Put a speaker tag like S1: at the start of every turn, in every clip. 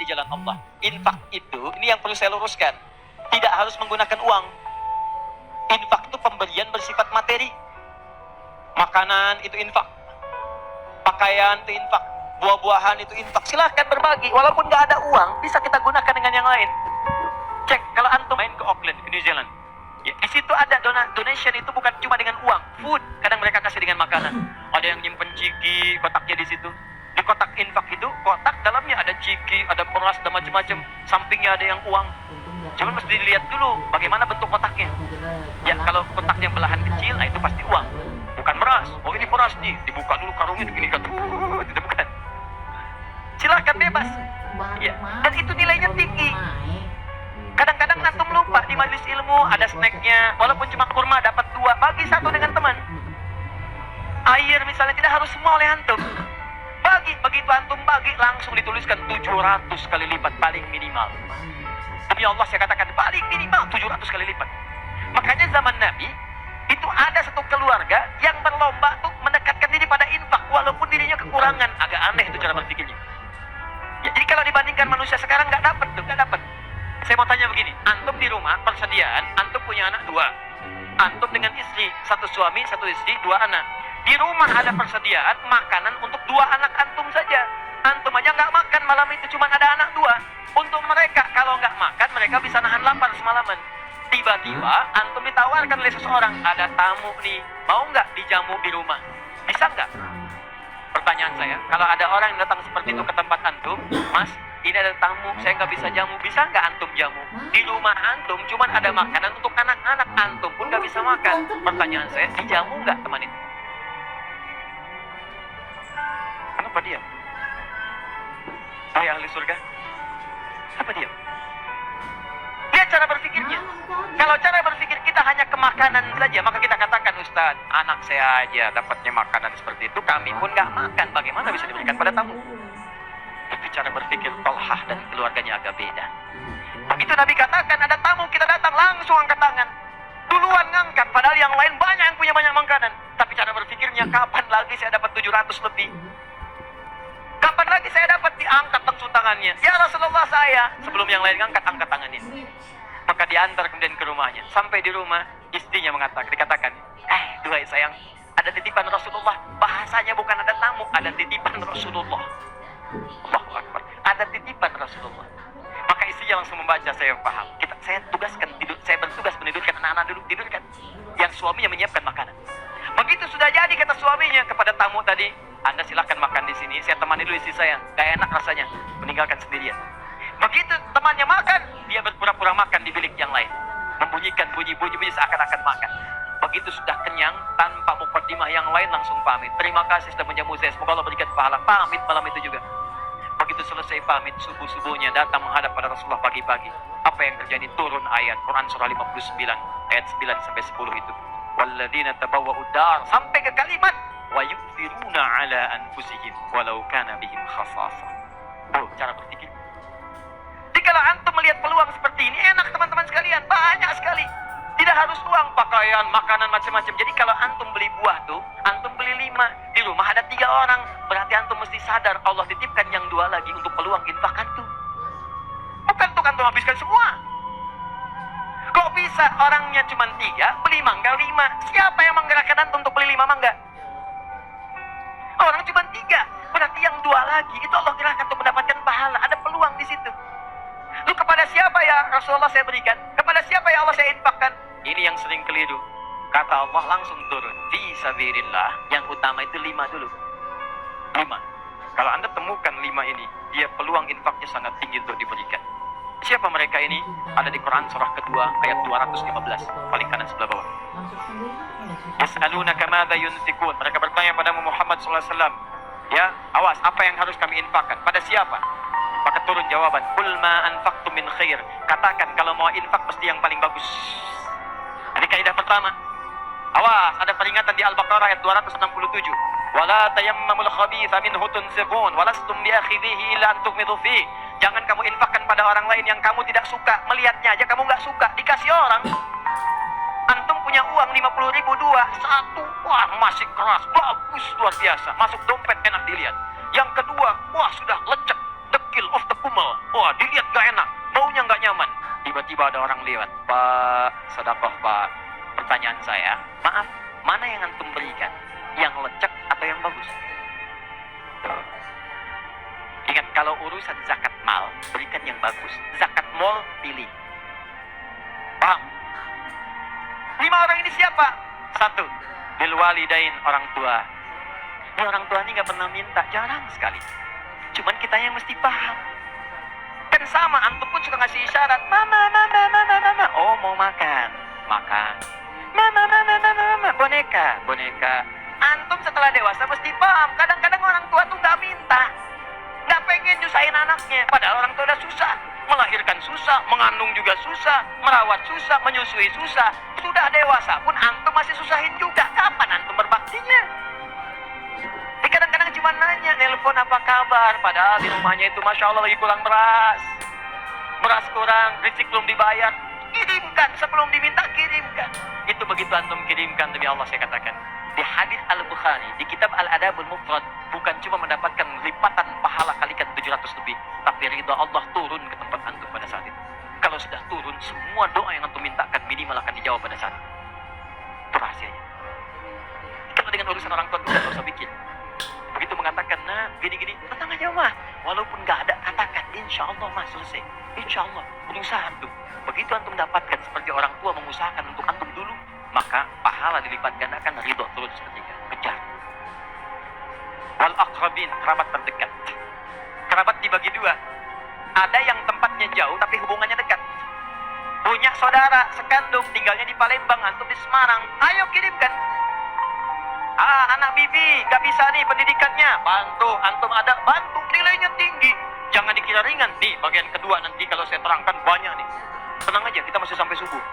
S1: jalan Allah. Infak itu, ini yang perlu saya luruskan, tidak harus menggunakan uang. Infak itu pemberian bersifat materi. Makanan itu infak, pakaian itu infak, buah-buahan itu infak. Silahkan berbagi, walaupun nggak ada uang, bisa kita gunakan dengan yang lain. Cek, kalau antum main ke Auckland, ke New Zealand, ya, di situ ada donation, itu bukan cuma dengan uang, food. Kadang mereka kasih dengan makanan. Ada yang nyimpen ciki, kotaknya di situ. Di kotak infak itu, kotak dalamnya ada ciki, ada beras, ada macam-macam. Sampingnya ada yang uang. Cuman mesti dilihat dulu bagaimana bentuk kotaknya. Ya, kalau kotaknya belahan kecil, nah itu pasti uang, bukan beras. Oh, ini beras nih, dibuka dulu karungnya, begini kan, itu bukan. Silahkan bebas. Ya, dan itu nilainya tinggi. Kadang-kadang antum lupa di majelis ilmu ada snacknya, walaupun cuma kurma dapat 2, bagi 1 dengan teman. Air misalnya tidak harus semua oleh antum. Bagi, begitu antum bagi langsung dituliskan 700 kali lipat paling minimal. Demi Allah saya katakan paling minimal 700 kali lipat. Makanya zaman Nabi itu ada satu keluarga yang berlomba untuk mendekatkan diri pada infak walaupun dirinya kekurangan. Agak aneh itu cara berpikirnya. Ya, jadi kalau dibandingkan manusia sekarang nggak dapat. Saya mau tanya begini, antum di rumah persediaan, antum punya anak 2, antum dengan istri, 1 suami, 1 istri, 2 anak. Di rumah ada persediaan makanan untuk 2 anak antum saja. Antum aja nggak makan malam itu, cuma ada anak 2. Untuk mereka, kalau nggak makan, mereka bisa nahan lapar semalaman. Tiba-tiba, antum ditawarkan oleh seseorang, ada tamu nih, mau nggak dijamu di rumah? Bisa nggak? Pertanyaan saya, kalau ada orang yang datang seperti itu ke tempat antum, Mas, ini ada tamu, saya nggak bisa jamu, bisa nggak antum jamu? Di rumah antum cuma ada makanan untuk anak-anak, antum pun nggak bisa makan. Pertanyaan saya, dijamu nggak teman itu? Kenapa diam? Hai ahli surga, apa diam? Lihat cara berpikirnya. Kalau cara berpikir kita hanya ke makanan saja, maka kita katakan, Ustaz, anak saya aja dapatnya makanan seperti itu, kami pun nggak makan, bagaimana bisa diberikan pada tamu? Tapi cara berpikir Tolhah dan keluarganya agak beda. Begitu Nabi katakan ada tamu, kita datang langsung angkat tangan, duluan ngangkat, padahal yang lain banyak yang punya banyak makanan. Tapi cara berpikirnya, kapan lagi saya dapat 700 lebih? Kapan lagi saya dapat? Diangkat langsung tangannya. Ya Rasulullah, saya. Sebelum yang lain ngangkat, angkat tangannya. Maka diantar kemudian ke rumahnya. Sampai di rumah, istrinya dikatakan, duhai sayang, ada titipan Rasulullah. Bahasanya bukan ada tamu, ada titipan Rasulullah. Allahu Akbar. Ada titipan Rasulullah. Maka istrinya langsung membaca, saya paham. Saya bertugas menidurkan anak-anak dulu, tidurkan. Yang suaminya menyiapkan makanan. Begitu sudah jadi, kata suaminya kepada tamu tadi, Anda silahkan makan di sini, saya temani dulu istri saya. Gak enak rasanya meninggalkan sendirian. Begitu temannya makan, dia berpura-pura makan di bilik yang lain, membunyikan bunyi-bunyi seakan-akan makan. Begitu sudah kenyang, tanpa mukadimah yang lain langsung pamit. Terima kasih sudah menjamu saya, semoga Allah berikan pahala. Pamit malam itu juga. Begitu selesai pamit, subuh-subuhnya datang menghadap pada Rasulullah pagi-pagi. Apa yang terjadi? Turun ayat Quran surah 59 ayat 9-10 itu. Walladzina tabawwa'ud dar, sampai ke kalimat wa yu'thiruna ala anfusihim walau kana bihim khasasah. Oh, cara berpikir. Jadi kalau antum melihat peluang seperti ini, enak teman-teman sekalian, banyak sekali. Tidak harus uang, pakaian, makanan, macam-macam. Jadi kalau antum beli buah tuh, antum beli 5, di rumah ada 3 orang, berarti antum mesti sadar Allah titipkan yang 2 lagi untuk peluang infak antum. Bukan tuh antum habiskan semua. Kok bisa orangnya cuma 3, beli mangga 5? Siapa yang menggerakkan antum untuk beli 5 mangga? Orang cuma 3, berarti yang 2 lagi itu Allah gerakkan untuk mendapatkan pahala. Ada peluang di situ. Lu kepada siapa ya Rasulullah saya berikan? Kepada siapa ya Allah saya infakkan? Ini yang sering keliru. Kata Allah langsung turun, fi sabilillah, yang utama itu 5 dulu. 5. Kalau Anda temukan 5 ini, dia peluang infaknya sangat tinggi untuk diberikan. Siapa mereka ini? Ada di Quran surah kedua ayat 215, paling kanan sebelah bawah. Yas'alunaka madza yunfikun. Mereka bertanya padamu Muhammad sallallahu alaihi wasallam, ya, awas, apa yang harus kami infakkan? Pada siapa? Maka turun jawaban, qul ma anfaqtum min khair. Katakan kalau mau infak mesti yang paling bagus. Ini kaidah pertama. Awas, ada peringatan di Al-Baqarah ayat 267. Wala tayammamul khabitha minhu tunfiqun walastum biakhidhihi illa an tughmidu fi. Jangan kamu infakkan pada orang lain yang kamu tidak suka. Melihatnya aja kamu nggak suka, dikasih orang. Antum punya uang 50.000 1, wah masih keras, bagus, luar biasa. Masuk dompet enak dilihat. Yang kedua, wah sudah lecek, dekil, feel of the kumel. Wah, dilihat gak enak, baunya gak nyaman. Tiba-tiba ada orang lewat. Pak, sedekah Pak. Pertanyaan saya, maaf, mana yang antum berikan? Yang lecek atau yang bagus? Tuh. Ingat, kalau urusan zakat mal, berikan yang bagus. Zakat mal, pilih. Paham? 5 orang ini siapa? 1, bil walidain, orang tua. Ini orang tua ini gak pernah minta, jarang sekali. Cuman kita yang mesti paham. Kan sama, antum pun suka ngasih isyarat. Mama, mama, mama, mama. Oh, mau makan. Makan. Mama, mama, mama, mama. Boneka, boneka. Antum setelah dewasa mesti paham. Kadang-kadang orang tua tuh gak minta. Gak pengen nyusahin anaknya. Padahal orang tua udah susah. Melahirkan susah, mengandung juga susah, merawat susah, menyusui susah. Sudah dewasa pun antum masih susahin juga. Kapan antum berbaktinya? Kadang-kadang cuma nanya, nelpon apa kabar. Padahal di rumahnya itu Masya Allah lagi kurang beras. Beras kurang, rezeki belum dibayar. Kirimkan, sebelum diminta kirimkan. Itu begitu antum kirimkan, demi Allah saya katakan. Di hadis Al-Bukhari, di kitab Al-Adabul Mufrad, bukan cuma mendapatkan lipatan pahala kalikan 700 lebih, tapi ridha Allah turun ke tempat antum pada saat itu. Kalau sudah turun, semua doa yang antum mintakan minimal akan dijawab pada saat itu. Itu rahasianya. Kalau dengan urusan orang tua, tidak usah bikin. Begitu mengatakan, nah gini-gini, tenang aja mah. Walaupun gak ada, katakan, insya Allah mah selesai. Insya Allah, berusaha antum. Begitu antum dapatkan seperti orang tua mengusahakan untuk antum dulu, maka pahala dilipat gandakan, ridho turun seketika. Kejar. Wal aqrabin, kerabat terdekat. Kerabat dibagi 2. Ada yang tempatnya jauh tapi hubungannya dekat. Punya saudara sekandung, tinggalnya di Palembang, antum di Semarang. Ayo kirimkan. Anak bibi gak bisa nih pendidikannya, bantu. Antum ada, bantu. Nilainya tinggi, jangan dikira ringan. Nih bagian kedua nanti kalau saya terangkan banyak nih. Tenang aja, kita masih sampai subuh.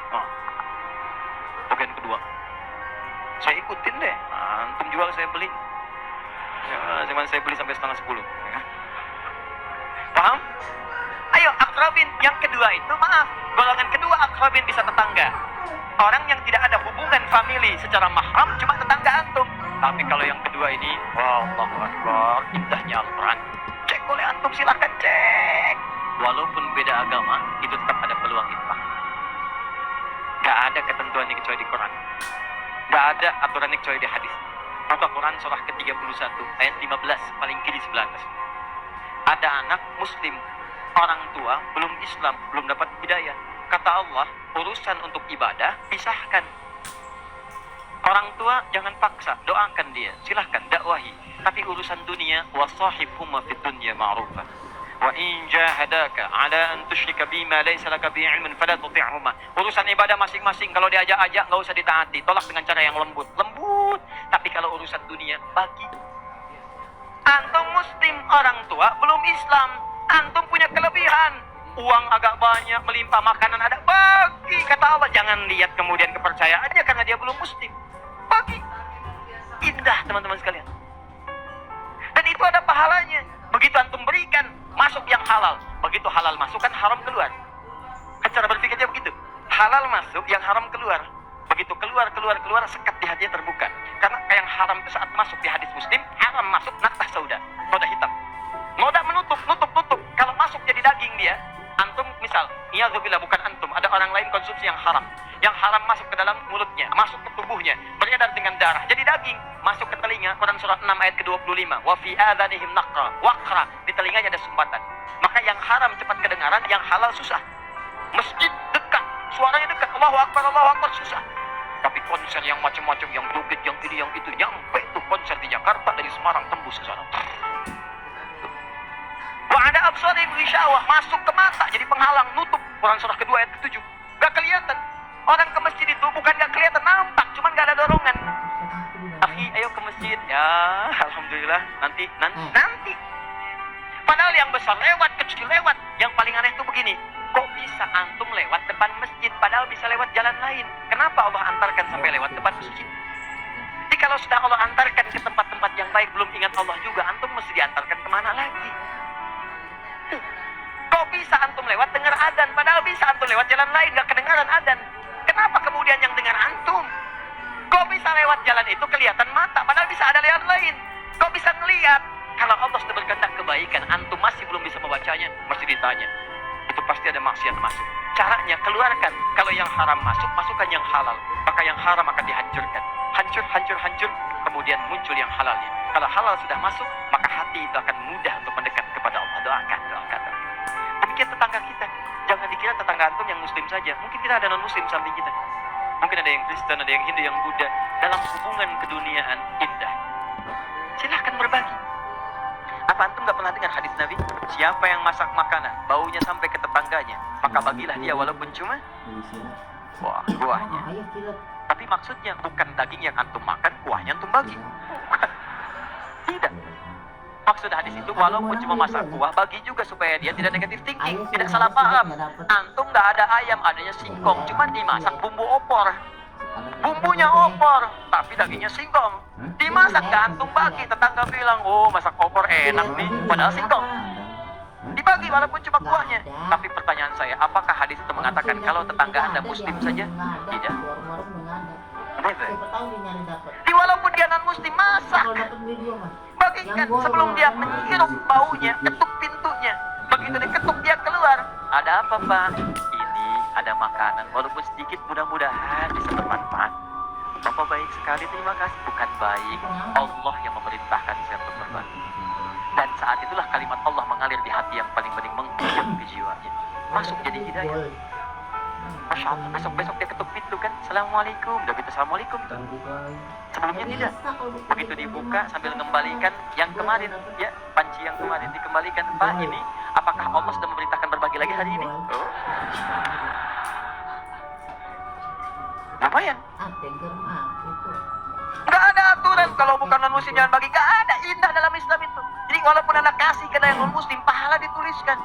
S1: Bagian kedua saya ikutin deh. Antum jual, saya beli. Cuman saya beli sampai 9:30. Paham? Ayo akrabin. Yang kedua itu, maaf, golongan kedua akrabin bisa tetangga. Orang yang tidak ada hubungan famili secara mahram, cuma tetangga antum. Tapi kalau yang kedua ini, wow, Allahu Akbar, indahnya Al-Quran. Cek boleh antum, silahkan cek. Walaupun beda agama, itu tetap ada peluang infak. Gak ada ketentuannya kecuali di Quran. Gak ada aturannya kecuali di hadis. Buka Quran surah ke-31 ayat 15 paling kiri sebelah atas. Ada anak muslim, orang tua belum Islam, belum dapat hidayah. Kata Allah, urusan untuk ibadah pisahkan. Orang tua jangan paksa, doakan dia, silahkan dakwahi. Tapi urusan dunia, wasahibhuma fid dunya ma'rufa. Wa in jahadaka ala an tusyrika bima laysa laka bihi ilmun fala tuti'huma. Urusan ibadah masing-masing, kalau diajak-ajak enggak usah ditaati, tolak dengan cara yang lembut. Lembut. Tapi kalau urusan dunia, bagi. Antum muslim, orang tua belum Islam, antum punya kelebihan. Uang agak banyak, melimpah, makanan ada, bagi. Kata Allah, jangan lihat kemudian kepercayaannya karena dia belum muslim. Bagi. Indah teman-teman sekalian. Dan itu ada pahalanya. Begitu antum berikan, masuk yang halal. Begitu halal masuk, kan haram keluar. Kan cara berpikirnya begitu. Halal masuk, yang haram keluar. Begitu keluar, sekat di hatinya terbuka. Karena yang haram itu saat masuk di hadis muslim, haram masuk, natah sauda, noda hitam. Noda menutup. Kalau masuk jadi daging dia, antum misal, iyadzubillah, bukan antum, ada orang lain konsumsi yang haram. Yang haram masuk ke dalam mulutnya, masuk ke tubuhnya, beredar dengan darah, jadi daging, masuk ke telinga. Quran surah 6 ayat ke-25. Wa fi adhanihim naqra, waqra, di telinganya ada sumbatan. Maka yang haram cepat kedengaran, yang halal susah. Masjid dekat, suaranya dekat, Allahu Akbar, susah. Tapi konser yang macam-macam, yang joget, yang ini, yang itu, nyampe tuh konser di Jakarta, dari Semarang tembus ke sana. Wa ada absarihim ghisyawah, masuk ke mata, jadi penghalang, nutup. Quran surah kedua ayat ke-7. Gak kelihatan. Orang ke masjid itu bukan gak kelihatan, nampak, cuman gak ada dorongan. Akhi, ayo ke masjid. Ya, alhamdulillah, nanti. Padahal yang besar lewat, kecil lewat. Yang paling aneh itu begini, kok bisa antum lewat depan masjid, padahal bisa lewat jalan lain? Kenapa Allah antarkan sampai lewat depan masjid? Jadi kalau sudah Allah antarkan ke tempat-tempat yang baik, belum ingat Allah juga, antum mesti diantarkan kemana lagi? Tuh. Kok bisa antum lewat dengar adzan, padahal bisa antum lewat jalan lain, gak kedengaran adzan? Kenapa kemudian yang dengar antum? Kok bisa lewat jalan itu kelihatan mata, padahal bisa ada jalan lain? Kok bisa ngelihat? Kalau Allah sudah berkehendak kebaikan, antum masih belum bisa membacanya, mesti ditanya. Itu pasti ada maksiat masuk. Caranya keluarkan. Kalau yang haram masuk, masukkan yang halal. Maka yang haram akan dihancurkan. Hancur, hancur, hancur. Kemudian muncul yang halalnya. Kalau halal sudah masuk, maka hati itu akan mudah untuk mendekat kepada Allah. Doakan, doakan. Demikian tetangga kita. Jangan dikira tetangga antum yang muslim saja. Mungkin kita ada non-muslim samping kita. Mungkin ada yang Kristen, ada yang Hindu, yang Buddha. Dalam hubungan keduniaan indah. Silahkan berbagi. Apa antum gak pernah dengar hadis Nabi? Siapa yang masak makanan, baunya sampai ke tetangganya, maka bagilah dia walaupun cuma buahnya. Tapi maksudnya bukan daging yang antum makan, kuahnya antum bagi. Bukan. Tidak. Maksud hadis itu walaupun cuma masak kuah, bagi juga supaya dia tidak negatif thinking, tidak salah paham. Antum gak ada ayam, adanya singkong, cuma dimasak bumbu opor. Bumbunya opor, tapi dagingnya singkong. Dimasak gak antum bagi, tetangga bilang, oh masak opor enak nih, padahal singkong. Dibagi walaupun cuma kuahnya. Tapi pertanyaan saya, apakah hadis itu mengatakan kalau tetangga anda muslim saja? Tidak. Never. Di walaupun dia non muslim, masak. Bagikan sebelum dia menghirup baunya, ketuk pintunya. Begitu diketuk dia keluar. Ada apa Pak? Ini ada makanan, walaupun sedikit, mudah-mudahan bisa bermanfaat. Bapak baik sekali, terima kasih. Bukan baik, Allah yang memerintahkan saya untuk berbagi. Dan saat itulah kalimat Allah mengalir di hati yang paling-paling mengguyur ke jiwanya. Masuk jadi hidayah. Masya Allah, besok-besok dia ketuk pintu kan, Assalamualaikum, udah gitu Assalamualaikum. Sebelumnya tidak. Begitu dibuka sambil mengembalikan yang kemarin, ya, panci yang kemarin dikembalikan. Pak, ini apakah Allah sudah memerintahkan berbagi lagi hari ini? Oh. Lumayan. Nggak ada aturan kalau bukan non muslim jangan bagi. Nggak ada, indah dalam Islam itu. Jadi walaupun anda kasih ke yang non muslim, pahala dituliskan.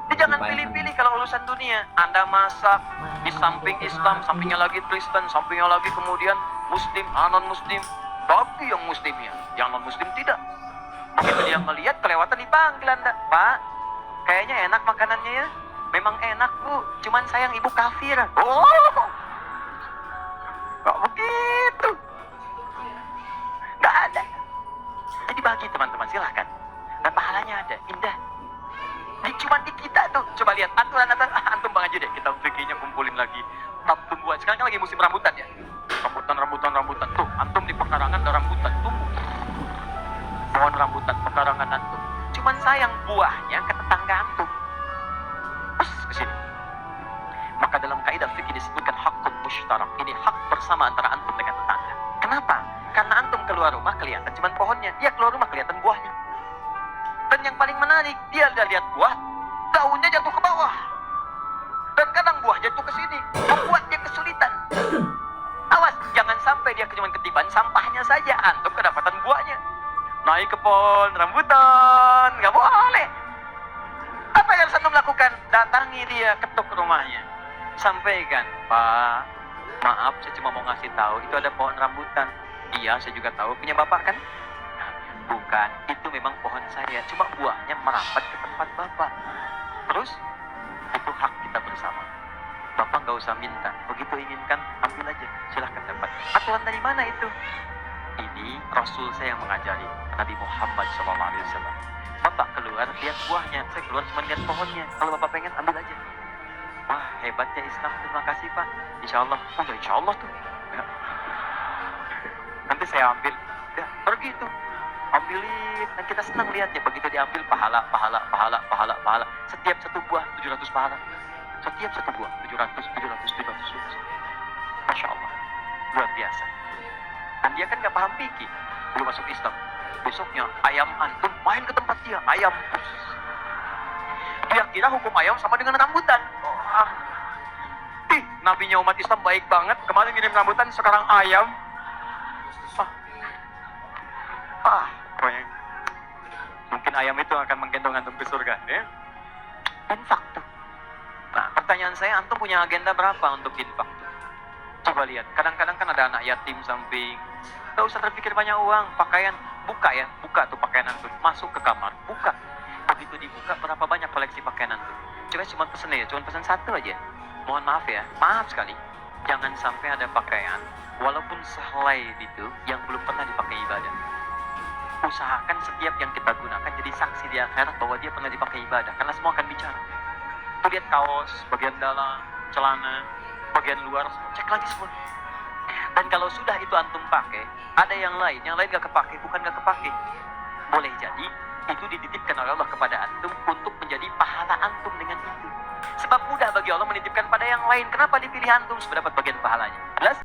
S1: Jadi jangan pilih-pilih kalau urusan dunia. Anda masak di samping Islam, sampingnya lagi Kristen, sampingnya lagi kemudian muslim, non muslim. Bagi yang muslimnya, yang non muslim tidak. Begitu dia ngelihat kelewatan dipanggil anda, Pak, kayaknya enak makanannya ya. Memang enak Bu, cuman sayang ibu kafir. Oh, kok begitu? Nggak ada. Jadi bagi teman-teman, silahkan. Dan pahalanya ada, indah. Cuma di kita tuh, coba lihat aturan-aturan. Antum bang aja deh, kita fikirnya kumpulin lagi. Tumbuhan, sekarang kan lagi musim rambutan ya. Rambutan. Tuh, antum di pekarangan ada rambutan, tumbuh. Pohon rambutan, pekarangan antum. Cuman sayang buahnya ke tetangga antum. Terus ke sini. Maka dalam kaidah fikih disebutkan hakun musytarak. Ini hak bersama antara antum dengan tetangga. Kenapa? Karena antum keluar rumah kelihatan cuman pohonnya, dia keluar rumah kelihatan buahnya. Dan yang paling menarik, dia udah lihat buah, daunnya jatuh ke bawah. Dan kadang buah jatuh ke sini, membuat dia kesulitan. Awas, jangan sampai dia cuma ketiban sampahnya saja, antum kedapatan buahnya. Naik ke pohon rambutan, nggak boleh. Apa yang harus antum lakukan? Datangi dia, ketuk rumahnya. Sampaikan, Pak, maaf, saya cuma mau ngasih tahu, itu ada pohon rambutan. Iya, saya juga tahu, punya bapak kan? Bukan, itu memang pohon saya, cuma buahnya merambat ke tempat bapak. Terus, itu hak kita bersama. Bapak nggak usah minta, begitu inginkan, ambil aja, silahkan dapat. Aturan dari mana itu? Ini Rasul saya yang mengajari, Nabi Muhammad SAW. Bapak keluar, lihat buahnya, saya keluar cuma lihat pohonnya. Kalau bapak pengen, ambil aja. Wah, hebatnya Islam, terima kasih Pak. Insya Allah, oh ya insya Allah tuh. Ya. Nanti saya ambil, ya, pergi tuh. Ambilin, dan kita senang lihatnya. Begitu diambil, pahala. Setiap satu buah 700 pahala. Setiap satu buah 700. Masya Allah, luar biasa. Dan dia kan gak paham fikih, belum masuk Islam. Besoknya ayam antum main ke tempat dia, ayam. Dia kira hukum ayam sama dengan rambutan. Nabinya umat Islam baik banget. Kemarin ngirim rambutan, sekarang ayam. Pokoknya mungkin ayam itu akan menggendong antum ke surga, ya. Infak tuh. Nah, pertanyaan saya, antum punya agenda berapa untuk infak tuh? Coba lihat, kadang-kadang kan ada anak yatim samping. Gak usah terpikir banyak uang, pakaian, buka tuh pakaian antum, masuk ke kamar, buka. Begitu dibuka, berapa banyak koleksi pakaian antum? Coba cuma pesen ya, cuma pesen satu aja. Mohon maaf ya, maaf sekali. Jangan sampai ada pakaian, walaupun sehelai itu, yang belum pernah dipakai ibadah. usahakan setiap yang kita gunakan jadi saksi di akhirat bahwa dia pernah dipakai ibadah, karena semua akan bicara. Tuh lihat kaos, bagian dalam, celana, bagian luar, cek lagi semua. Dan kalau sudah itu antum pakai, ada yang lain gak kepake, bukan gak kepake. Boleh jadi itu dititipkan oleh Allah kepada antum untuk menjadi pahala antum dengan itu. Sebab mudah bagi Allah menitipkan pada yang lain. Kenapa dipilih antum supaya dapat bagian pahalanya? Jelas?